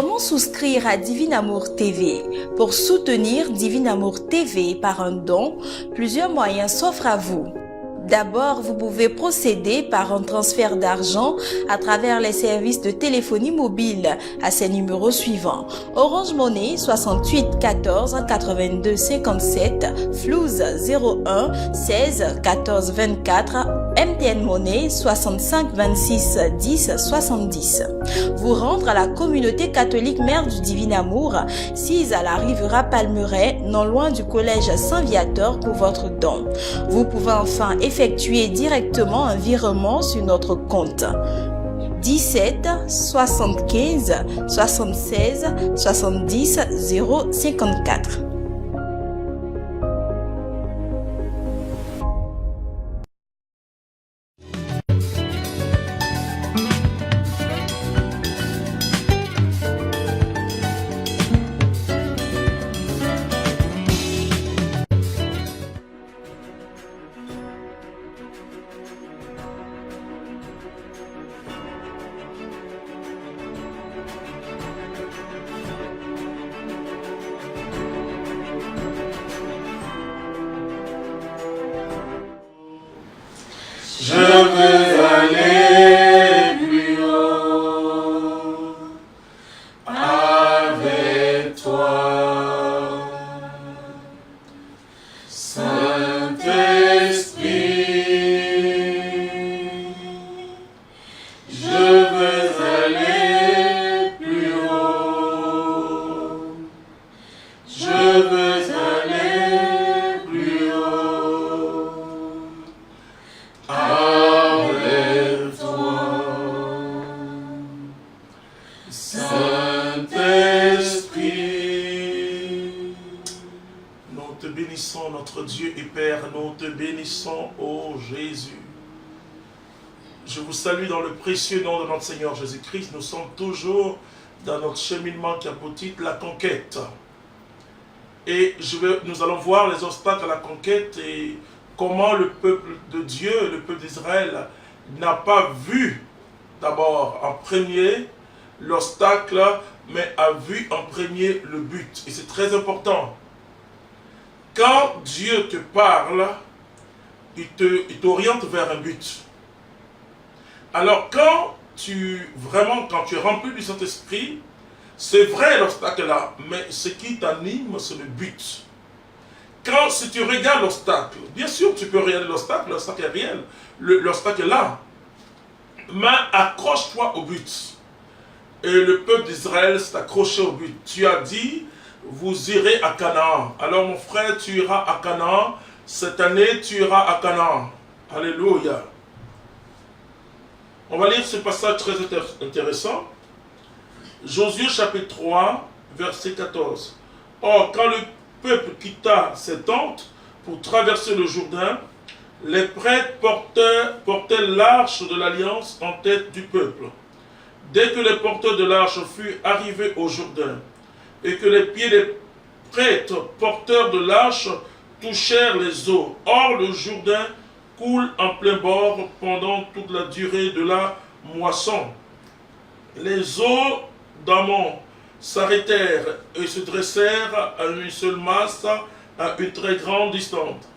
Comment souscrire à Divin Amour TV? Pour soutenir Divin Amour TV par un don, plusieurs moyens s'offrent à vous. D'abord, vous pouvez procéder par un transfert d'argent à travers les services de téléphonie mobile à ces numéros suivants: Orange Money 68 14 82 57, Flouze 01 16 14 24, MTN Money 65 26 10 70. Vous rendre à la communauté catholique Mère du Divin Amour, 6 à la Rivera Palmeraie, non loin du collège Saint-Viateur pour votre don. Vous pouvez enfin effectuer directement un virement sur notre compte 17 75 76 70 054. Je veux aller plus haut avec toi, Saint-Esprit. Je veux aller plus haut. Je veux aller plus haut. Avec toi, Saint-Esprit. Nous te bénissons, notre Dieu et Père, nous te bénissons, ô Jésus. Je vous salue dans le précieux nom de notre Seigneur Jésus-Christ. Nous sommes toujours dans notre cheminement qui a pour titre la conquête. Et nous allons voir les obstacles à la conquête et comment le peuple de Dieu, le peuple d'Israël, n'a pas vu d'abord en premier l'obstacle, mais a vu en premier le but. Et c'est très important. Quand Dieu te parle, il t'oriente vers un but. Alors quand tu es rempli du Saint-Esprit, c'est vrai l'obstacle là, mais ce qui t'anime, c'est le but. Si tu regardes l'obstacle, bien sûr tu peux regarder l'obstacle est réel, l'obstacle est là. Mais accroche-toi au but. Et le peuple d'Israël s'est accroché au but. Tu as dit, vous irez à Canaan. Alors mon frère, tu iras à Canaan. Cette année, tu iras à Canaan. Alléluia. On va lire ce passage très intéressant. Josué chapitre 3, verset 14. Or, quand le peuple quitta ses tentes pour traverser le Jourdain, les prêtres portaient l'arche de l'alliance en tête du peuple. Dès que les porteurs de l'arche furent arrivés au Jourdain, et que les pieds des prêtres porteurs de l'arche touchèrent les eaux, or le Jourdain coule en plein bord pendant toute la durée de la moisson. Les eaux d'Amon s'arrêtèrent et se dressèrent à une seule masse à une très grande distance,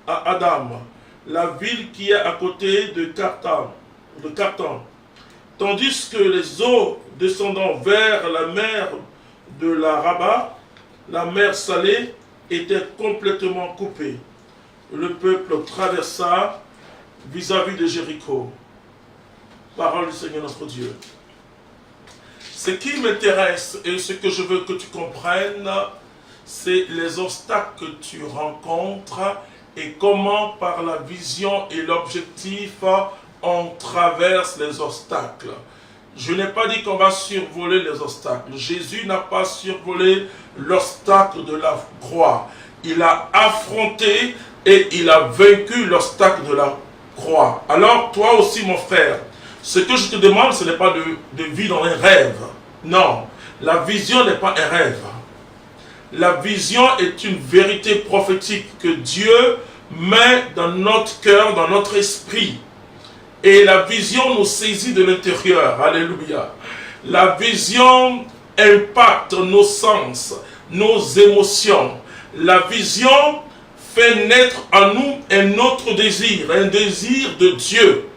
à Adam, la ville qui est à côté de Carthage. Tandis que les eaux descendant vers la mer de la Rabat, la mer salée, étaient complètement coupées. Le peuple traversa vis-à-vis de Jéricho. Parole du Seigneur notre Dieu. Ce qui m'intéresse et ce que je veux que tu comprennes, c'est les obstacles que tu rencontres et comment par la vision et l'objectif on traverse les obstacles. Je n'ai pas dit qu'on va survoler les obstacles. Jésus n'a pas survolé l'obstacle de la croix. Il a affronté et il a vaincu l'obstacle de la croix. Alors toi aussi mon frère, ce que je te demande, ce n'est pas de vivre dans un rêve. Non, la vision n'est pas un rêve. La vision est une vérité prophétique que Dieu met dans notre cœur, dans notre esprit. Et la vision nous saisit de l'intérieur. Alléluia. La vision impacte nos sens, nos émotions. La vision fait naître en nous un autre désir, un désir de Dieu,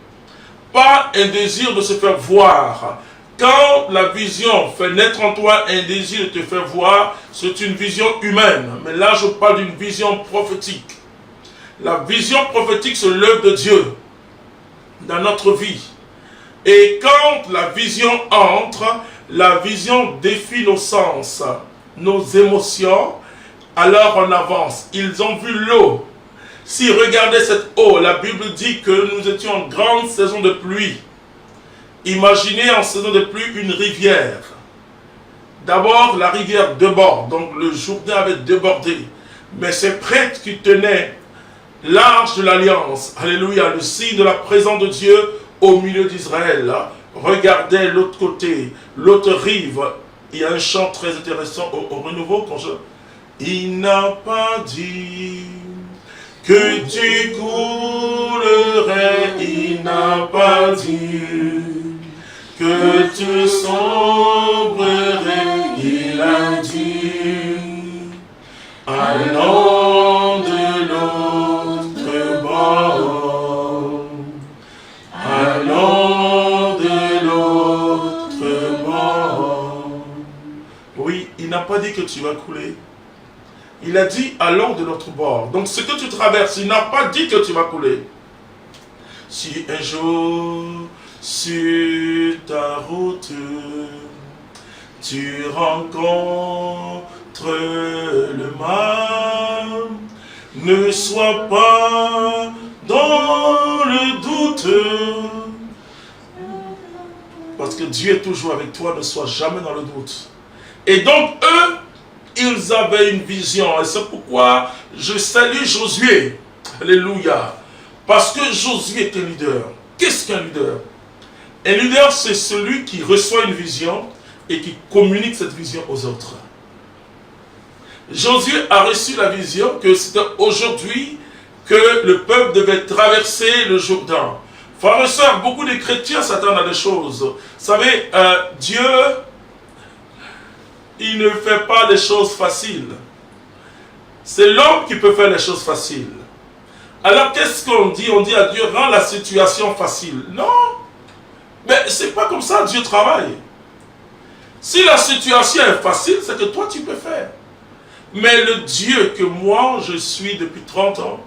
pas un désir de se faire voir. Quand la vision fait naître en toi un désir de te faire voir, c'est une vision humaine. Mais là, je parle d'une vision prophétique. La vision prophétique, c'est l'œuvre de Dieu dans notre vie. Et quand la vision entre, la vision défie nos sens, nos émotions, alors on avance. Ils ont vu l'eau. S'ils regardaient cette eau, la Bible dit que nous étions en grande saison de pluie. Imaginez en saison de pluie une rivière. D'abord, la rivière déborde, donc le Jourdain avait débordé. Mais ces prêtres qui tenaient l'arche de l'alliance, alléluia, le signe de la présence de Dieu au milieu d'Israël, regardaient l'autre côté, l'autre rive. Il y a un chant très intéressant au renouveau quand je... Il n'a pas dit que tu coulerais, il n'a pas dit que tu sombrerais, il a dit allons de l'autre bord, allons de l'autre bord. Oui, il n'a pas dit que tu vas couler. Il a dit allons de l'autre bord. Donc ce que tu traverses, il n'a pas dit que tu vas couler. Si un jour sur ta route tu rencontres le mal, ne sois pas dans le doute. Parce que Dieu est toujours avec toi, ne sois jamais dans le doute. Et donc eux, ils avaient une vision. Et c'est pourquoi je salue Josué. Alléluia. Parce que Josué est un leader. Qu'est-ce qu'un leader? Un leader, c'est celui qui reçoit une vision et qui communique cette vision aux autres. Josué a reçu la vision que c'était aujourd'hui que le peuple devait traverser le Jourdain. Frères et sœurs, beaucoup de chrétiens s'attendent à des choses. Vous savez, Dieu, il ne fait pas des choses faciles. C'est l'homme qui peut faire les choses faciles. Alors qu'est-ce qu'on dit? On dit à Dieu, rends la situation facile. Non, mais c'est pas comme ça Dieu travaille. Si la situation est facile, c'est que toi tu peux faire. Mais le Dieu que moi je suis depuis 30 ans,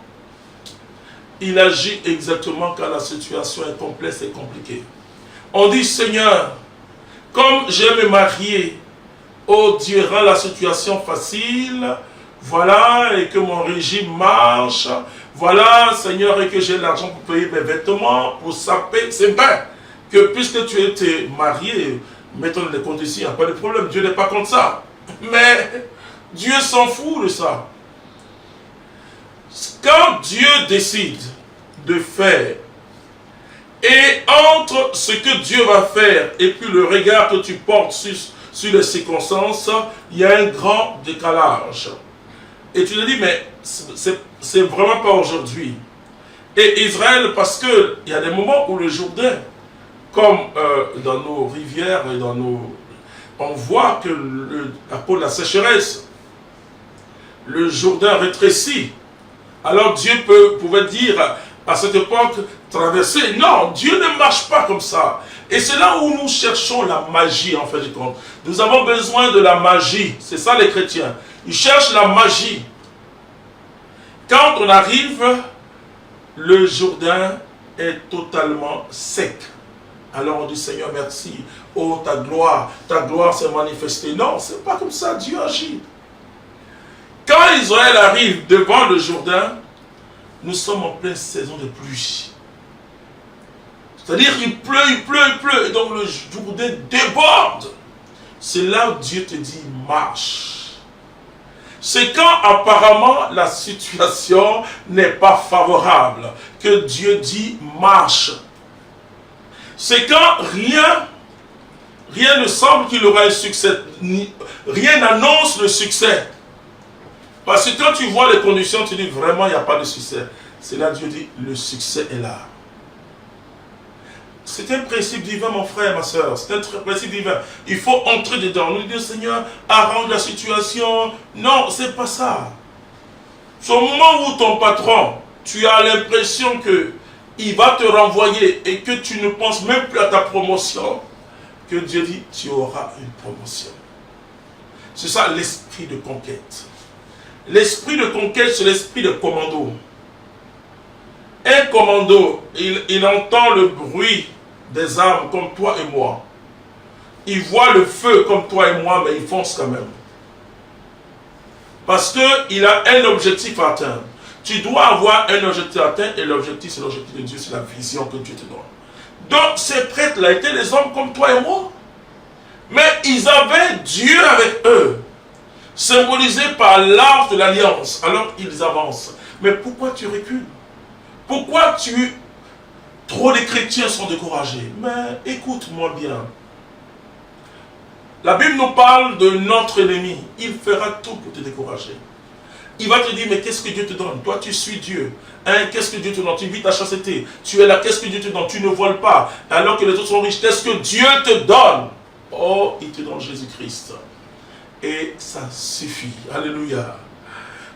il agit exactement quand la situation est complexe et compliquée. On dit, Seigneur, comme je vais me marier, oh Dieu, rend la situation facile, voilà, et que mon régime marche, voilà, Seigneur, et que j'ai l'argent pour payer mes vêtements, pour saper, c'est bien que puisque tu étais marié, mettons les conditions, il n'y a pas de problème, Dieu n'est pas contre ça. Mais Dieu s'en fout de ça. Quand Dieu décide de faire, et entre ce que Dieu va faire et puis le regard que tu portes sur les circonstances, il y a un grand décalage. Et tu te dis, mais c'est vraiment pas aujourd'hui. Et Israël, parce qu'il y a des moments où le Jourdain, comme dans nos rivières et dans nos... On voit que à cause de la sécheresse, le Jourdain rétrécit. Alors Dieu pouvait dire à cette époque, traverser. Non, Dieu ne marche pas comme ça. Et c'est là où nous cherchons la magie, en fait de compte. Nous avons besoin de la magie. C'est ça les chrétiens. Ils cherchent la magie. Quand on arrive, le Jourdain est totalement sec. Alors on dit, Seigneur, merci. Oh, ta gloire s'est manifestée. Non, c'est pas comme ça, Dieu agit. Quand Israël arrive devant le Jourdain, nous sommes en pleine saison de pluie. C'est-à-dire qu'il pleut, et donc le Jourdain déborde. C'est là où Dieu te dit, marche. C'est quand apparemment la situation n'est pas favorable que Dieu dit, marche. C'est quand rien ne semble qu'il aura un succès, rien n'annonce le succès. Parce que quand tu vois les conditions, tu dis vraiment il n'y a pas de succès. C'est là que Dieu dit, le succès est là. C'est un principe divin, mon frère, ma soeur. C'est un principe divin. Il faut entrer dedans. Nous dire, Seigneur, arrange la situation. Non, c'est pas ça. C'est au moment où ton patron, tu as l'impression que il va te renvoyer et que tu ne penses même plus à ta promotion, que Dieu dit, tu auras une promotion. C'est ça l'esprit de conquête. L'esprit de conquête, c'est l'esprit de commando. Un commando, il entend le bruit des armes comme toi et moi. Il voit le feu comme toi et moi, mais il fonce quand même. Parce qu'il a un objectif à atteindre. Tu dois avoir un objectif à atteindre et l'objectif, c'est l'objectif de Dieu, c'est la vision que Dieu te donne. Donc ces prêtres-là étaient des hommes comme toi et moi. Mais ils avaient Dieu avec eux, symbolisé par l'arche de l'alliance. Alors ils avancent. Mais pourquoi tu recules? Pourquoi trop de chrétiens sont découragés? Mais écoute-moi bien. La Bible nous parle de notre ennemi. Il fera tout pour te décourager. Il va te dire, mais qu'est-ce que Dieu te donne? Toi, tu suis Dieu. Hein, qu'est-ce que Dieu te donne? Tu vis ta chasteté. Tu es là, qu'est-ce que Dieu te donne? Tu ne voles pas. Alors que les autres sont riches, qu'est-ce que Dieu te donne? Oh, il te donne Jésus-Christ. Et ça suffit. Alléluia.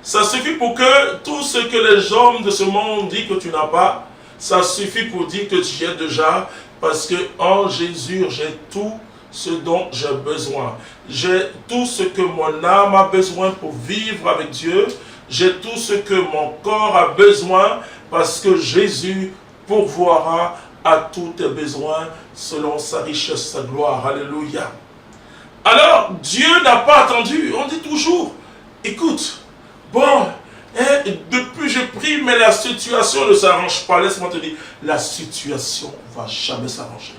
Ça suffit pour que tout ce que les hommes de ce monde disent que tu n'as pas, ça suffit pour dire que tu es déjà, parce que en Jésus, j'ai tout ce dont j'ai besoin. J'ai tout ce que mon âme a besoin pour vivre avec Dieu. J'ai tout ce que mon corps a besoin parce que Jésus pourvoira à tous tes besoins selon sa richesse, sa gloire. Alléluia. Alors, Dieu n'a pas attendu. On dit toujours, écoute, bon, depuis je prie, mais la situation ne s'arrange pas. Laisse-moi te dire, la situation ne va jamais s'arranger.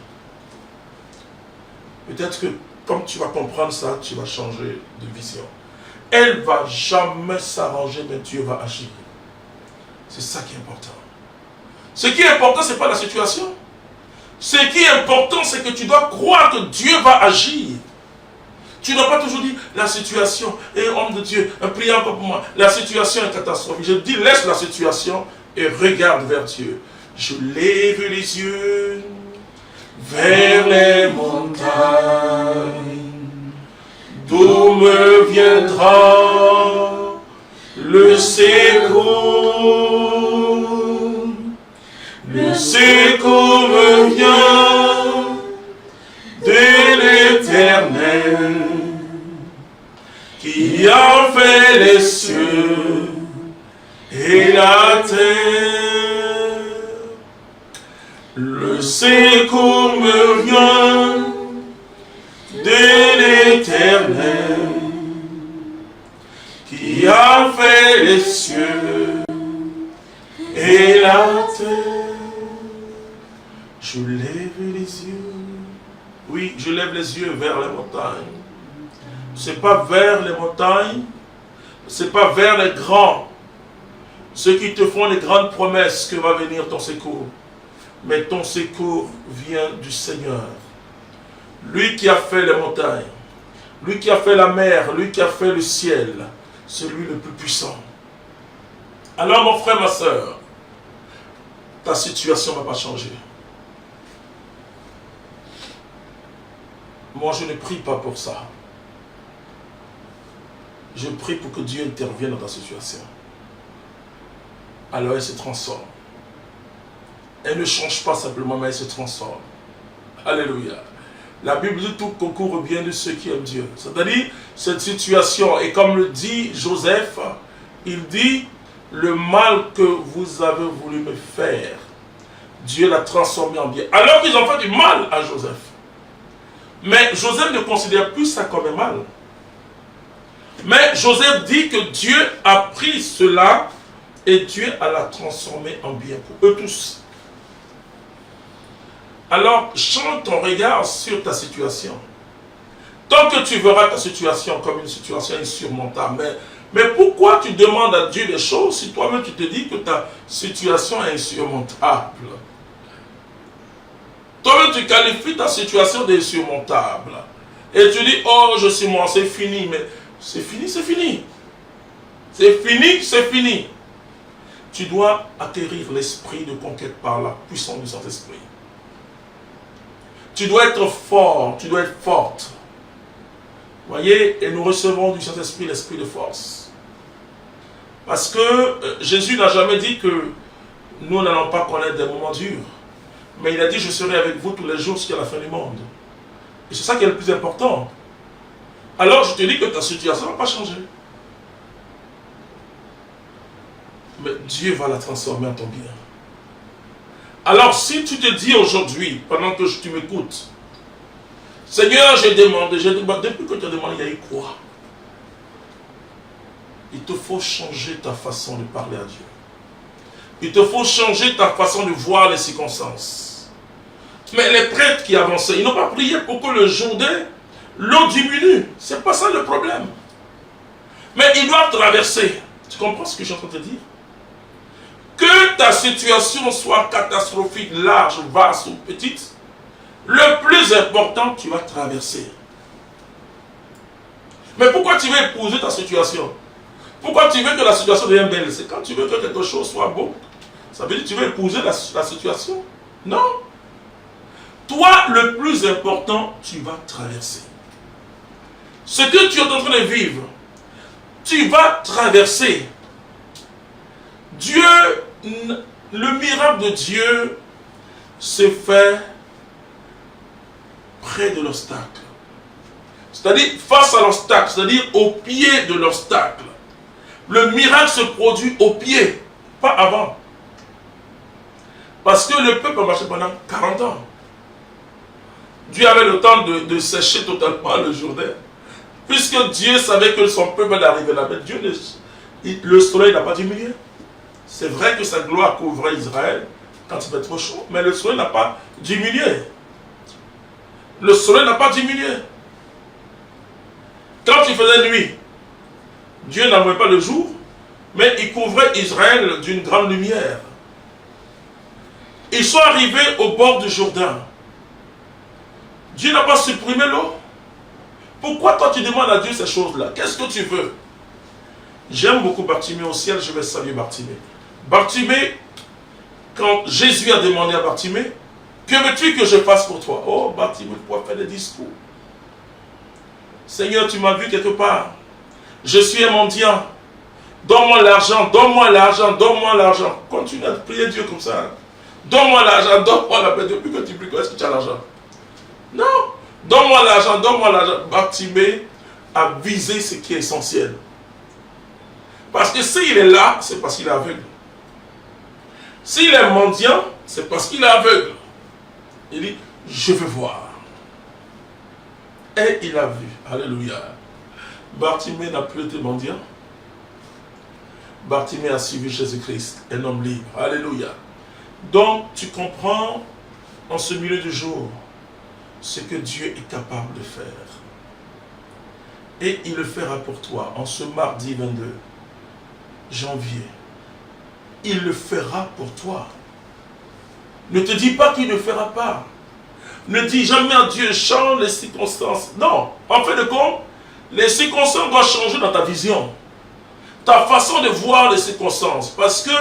Peut-être que, comme tu vas comprendre ça, tu vas changer de vision. Elle ne va jamais s'arranger, mais Dieu va agir. C'est ça qui est important. Ce qui est important, ce n'est pas la situation. Ce qui est important, c'est que tu dois croire que Dieu va agir. Tu ne dois pas toujours dire, la situation, et homme de Dieu, prie encore pour moi, la situation est catastrophique. Je dis, laisse la situation et regarde vers Dieu. Je lève les yeux vers les montagnes, d'où me viendra le secours. Le secours me vient de l'Éternel, qui a fait les cieux et la terre. Le secours me vient de l'Éternel, qui a fait les cieux et la terre. Je lève les yeux. Oui, je lève les yeux vers les montagnes. Ce n'est pas vers les montagnes, ce n'est pas vers les grands, ceux qui te font les grandes promesses que va venir ton secours. Mais ton secours vient du Seigneur. Lui qui a fait les montagnes, lui qui a fait la mer, lui qui a fait le ciel, c'est lui le plus puissant. Alors mon frère, ma soeur, ta situation ne va pas changer. Moi, je ne prie pas pour ça. Je prie pour que Dieu intervienne dans ta situation. Alors elle se transforme. Elle ne change pas simplement, mais elle se transforme. Alléluia. La Bible dit tout concourt bien de ceux qui aiment Dieu. C'est-à-dire, cette situation, et comme le dit Joseph, il dit, le mal que vous avez voulu me faire, Dieu l'a transformé en bien. Alors qu'ils ont fait du mal à Joseph. Mais Joseph ne considère plus ça comme un mal. Mais Joseph dit que Dieu a pris cela et Dieu a la transformé en bien pour eux tous. Alors, change ton regard sur ta situation. Tant que tu verras ta situation comme une situation insurmontable, mais pourquoi tu demandes à Dieu des choses si toi-même tu te dis que ta situation est insurmontable? Toi-même tu qualifies ta situation d'insurmontable. Et tu dis, oh je suis mort, c'est fini. Mais c'est fini, c'est fini. C'est fini, c'est fini. Tu dois acquérir l'esprit de conquête par la puissance du Saint-Esprit. Tu dois être fort, tu dois être forte. Voyez, et nous recevons du Saint-Esprit l'esprit de force. Parce que Jésus n'a jamais dit que nous n'allons pas connaître des moments durs. Mais il a dit, je serai avec vous tous les jours jusqu'à la fin du monde. Et c'est ça qui est le plus important. Alors je te dis que ta situation ne va pas changer. Mais Dieu va la transformer en ton bien. Alors si tu te dis aujourd'hui, pendant que tu m'écoutes, Seigneur, j'ai demandé, depuis que tu as demandé, il y a eu quoi? Il te faut changer ta façon de parler à Dieu. Il te faut changer ta façon de voir les circonstances. Mais les prêtres qui avançaient, ils n'ont pas prié pour que le Jourdain, l'eau diminue. Ce n'est pas ça le problème. Mais ils doivent traverser. Tu comprends ce que je suis en train de te dire? Que ta situation soit catastrophique, large, vaste ou petite, le plus important, tu vas traverser. Mais pourquoi tu veux épouser ta situation? Pourquoi tu veux que la situation devienne belle? C'est quand tu veux que quelque chose soit beau. Ça veut dire que tu veux épouser la situation? Non. Toi, le plus important, tu vas traverser. Ce que tu es en train de vivre, tu vas traverser. Dieu, le miracle de Dieu se fait près de l'obstacle. C'est-à-dire face à l'obstacle, c'est-à-dire au pied de l'obstacle. Le miracle se produit au pied, pas avant. Parce que le peuple a marché pendant 40 ans. Dieu avait le temps de sécher totalement le Jourdain. Puisque Dieu savait que son peuple allait arriver là. Mais Dieu, le soleil n'a pas diminué. C'est vrai que sa gloire couvrait Israël quand il fait trop chaud. Mais le soleil n'a pas diminué. Le soleil n'a pas diminué. Quand il faisait nuit, Dieu n'envoyait pas le jour, mais il couvrait Israël d'une grande lumière. Ils sont arrivés au bord du Jourdain. Dieu n'a pas supprimé l'eau. Pourquoi toi tu demandes à Dieu ces choses-là? Qu'est-ce que tu veux? J'aime beaucoup Bartimée au ciel, je vais saluer Bartimée. Bartimée, quand Jésus a demandé à Bartimée, que veux-tu que je fasse pour toi? Oh Bartimée, pourquoi faire des discours? Seigneur, tu m'as vu quelque part. Je suis un mendiant. Donne-moi l'argent, donne-moi l'argent, donne-moi l'argent. Continue à prier Dieu comme ça. Donne-moi l'argent, donne-moi la paix. Depuis que tu pries, est-ce que tu as l'argent? Non. Donne-moi l'argent, donne-moi l'argent. Bartimée a visé ce qui est essentiel. Parce que s'il est là, c'est parce qu'il est aveugle. S'il est mendiant, c'est parce qu'il est aveugle. Il dit, je veux voir. Et il a vu. Alléluia. Bartimée n'a plus été mendiant. Bartimée a suivi Jésus-Christ, un homme libre. Alléluia. Donc, tu comprends en ce milieu du jour ce que Dieu est capable de faire. Et il le fera pour toi en ce mardi 22 janvier. Il le fera pour toi. Ne te dis pas qu'il ne le fera pas. Ne dis jamais à Dieu, change les circonstances. Non, en fait de compte, les circonstances doivent changer dans ta vision. Ta façon de voir les circonstances. Parce qu'il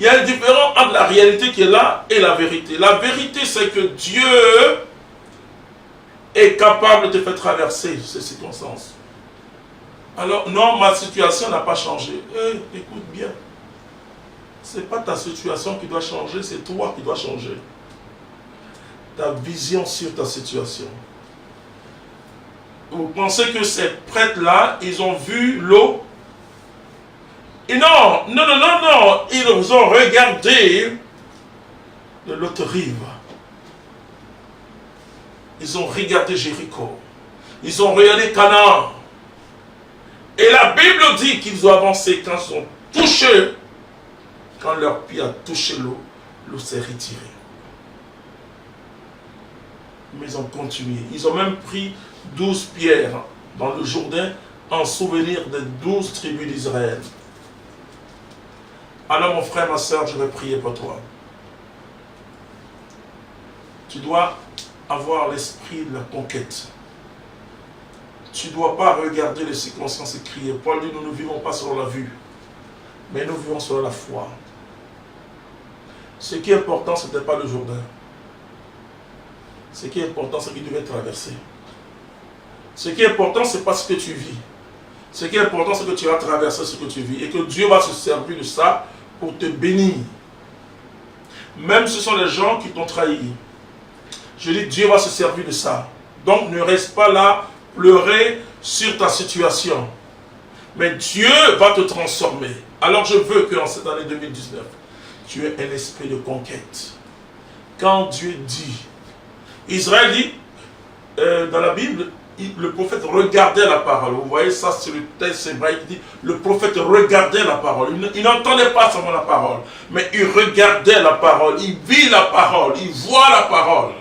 y a une différence entre la réalité qui est là et la vérité. La vérité, c'est que Dieu est capable de te faire traverser ces circonstances. Alors, non, ma situation n'a pas changé. Écoute bien. Ce n'est pas ta situation qui doit changer, c'est toi qui dois changer. Ta vision sur ta situation. Vous pensez que ces prêtres-là, ils ont vu l'eau? Et non, non, non, non, non. Ils ont regardé de l'autre rive. Ils ont regardé Jéricho. Ils ont regardé Canaan. Et la Bible dit qu'ils ont avancé quand ils ont touché, quand leur pied a touché l'eau, l'eau s'est retirée. Mais ils ont continué. Ils ont même pris 12 pierres dans le Jourdain en souvenir des 12 tribus d'Israël. Alors mon frère, ma soeur, je vais prier pour toi. Tu dois avoir l'esprit de la conquête. Tu ne dois pas regarder les circonstances et crier. Paul dit, nous ne vivons pas selon la vue, mais nous vivons selon la foi. Ce qui est important, ce n'était pas le Jourdain. Ce qui est important, c'est qu'il devait traverser. Ce qui est important, ce n'est pas ce que tu vis. Ce qui est important, c'est que tu vas traverser ce que tu vis et que Dieu va se servir de ça pour te bénir. Même si ce sont les gens qui t'ont trahi. Je dis, Dieu va se servir de ça. Donc, ne reste pas là, pleurer sur ta situation. Mais Dieu va te transformer. Alors, je veux qu'en cette année 2019, tu aies un esprit de conquête. Quand Dieu dit, Israël dit, dans la Bible, le prophète regardait la parole. Vous voyez ça sur le texte hébraïque qui dit, le prophète regardait la parole. Il n'entendait pas seulement la parole, mais il regardait la parole, il vit la parole, il voit la parole.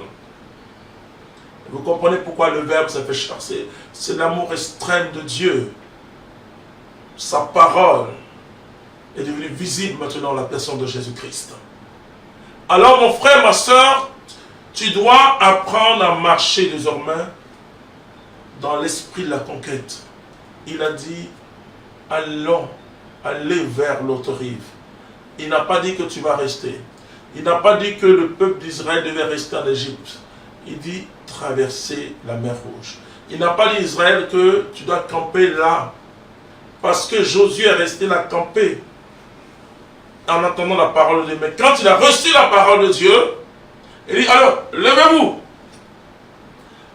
Vous comprenez pourquoi le verbe s'est fait chercher? C'est l'amour extrême de Dieu. Sa parole est devenue visible maintenant dans la personne de Jésus-Christ. Alors mon frère, ma soeur, tu dois apprendre à marcher désormais dans l'esprit de la conquête. Il a dit, allez vers l'autre rive. Il n'a pas dit que tu vas rester. Il n'a pas dit que le peuple d'Israël devait rester en Égypte. Il dit, traverser la mer Rouge. Il n'a pas dit Israël que tu dois camper là. Parce que Josué est resté là camper en attendant la parole de Dieu. Mais quand il a reçu la parole de Dieu, il dit, alors, levez-vous.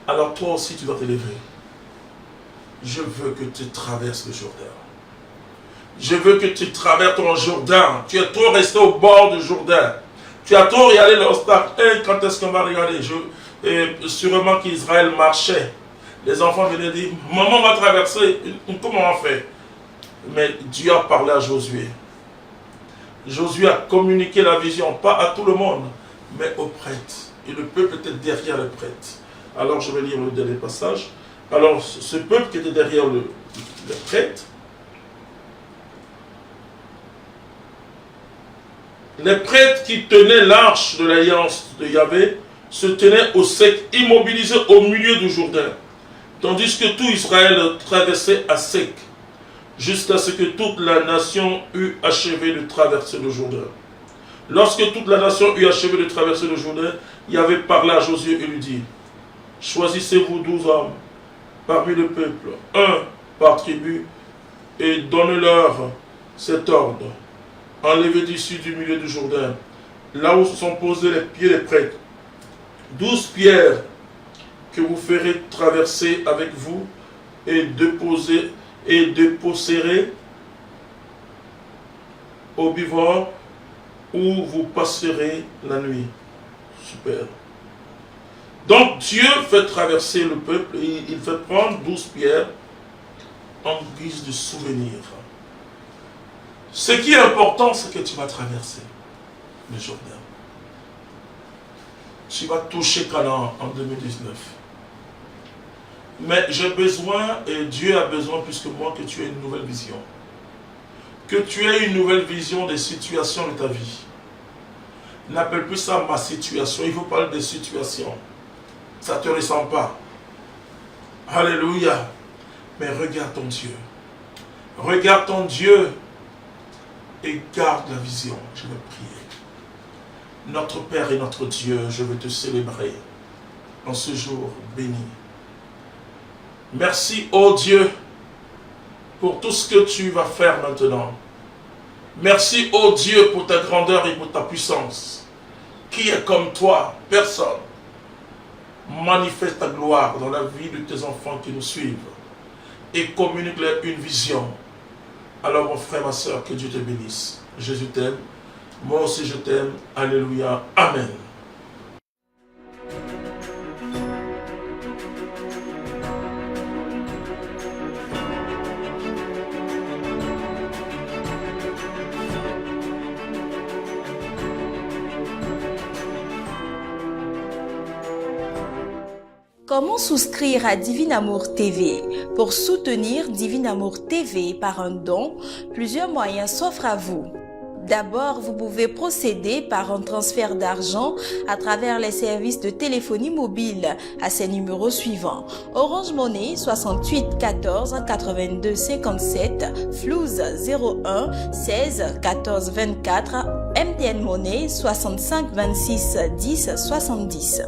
Alors toi aussi, tu dois te lever. Je veux que tu traverses le Jourdain. Je veux que tu traverses ton Jourdain. Tu es trop resté au bord du Jourdain. Tu as trop regardé l'obstacle. Quand est-ce qu'on va regarder? Sûrement qu'Israël marchait. Les enfants venaient dire, maman va traverser. Comment on fait? Mais Dieu a parlé à Josué. Josué a communiqué la vision, pas à tout le monde, mais aux prêtres. Et le peuple était derrière les prêtres. Alors je vais lire le dernier passage. Alors ce peuple qui était derrière les prêtres, les prêtres qui tenaient l'arche de l'alliance de Yahvé se tenaient au sec, immobilisés au milieu du Jourdain, tandis que tout Israël traversait à sec, jusqu'à ce que toute la nation eût achevé de traverser le Jourdain. Lorsque toute la nation eut achevé de traverser le Jourdain, Yahvé parla à Josué et lui dit, choisissez-vous 12 hommes parmi le peuple, un par tribu, et donnez-leur cet ordre. Enlevez d'ici du milieu du Jourdain, là où se sont posés les pieds des prêtres, 12 pierres que vous ferez traverser avec vous et déposerez au bivouac où vous passerez la nuit. Super. Donc Dieu fait traverser le peuple et il fait prendre 12 pierres en guise de souvenir. Ce qui est important, c'est que tu vas traverser le Jourdain. Tu vas toucher Canaan en 2019. Mais j'ai besoin, et Dieu a besoin plus que moi, que tu aies une nouvelle vision. Que tu aies une nouvelle vision des situations de ta vie. N'appelle plus ça ma situation, il faut parler des situations. Ça ne te ressemble pas. Alléluia. Mais regarde ton Dieu. Regarde ton Dieu et garde la vision. Je vais prier. Notre Père et notre Dieu, je veux te célébrer en ce jour béni. Merci, ô Dieu, pour tout ce que tu vas faire maintenant. Merci, ô Dieu, pour ta grandeur et pour ta puissance. Qui est comme toi? Personne. Manifeste ta gloire dans la vie de tes enfants qui nous suivent et communique-leur une vision. Alors mon frère, ma soeur, que Dieu te bénisse. Jésus t'aime, moi aussi je t'aime. Alléluia, Amen. Comment souscrire à Divin Amour TV? Pour soutenir Divin Amour TV par un don, plusieurs moyens s'offrent à vous. D'abord, vous pouvez procéder par un transfert d'argent à travers les services de téléphonie mobile à ces numéros suivants. Orange Money 68 14 82 57, Flouze 01 16 14 24 MTN Monnaie 65 26 10 70.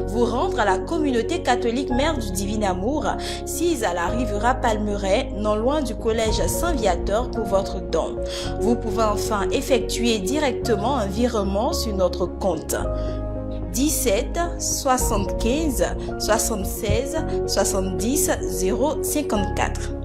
Vous rendre à la communauté catholique Mère du Divin Amour, 6 à la Rivera Palmeraie, non loin du collège Saint-Viateur pour votre don. Vous pouvez enfin effectuer directement un virement sur notre compte 17 75 76 70 054.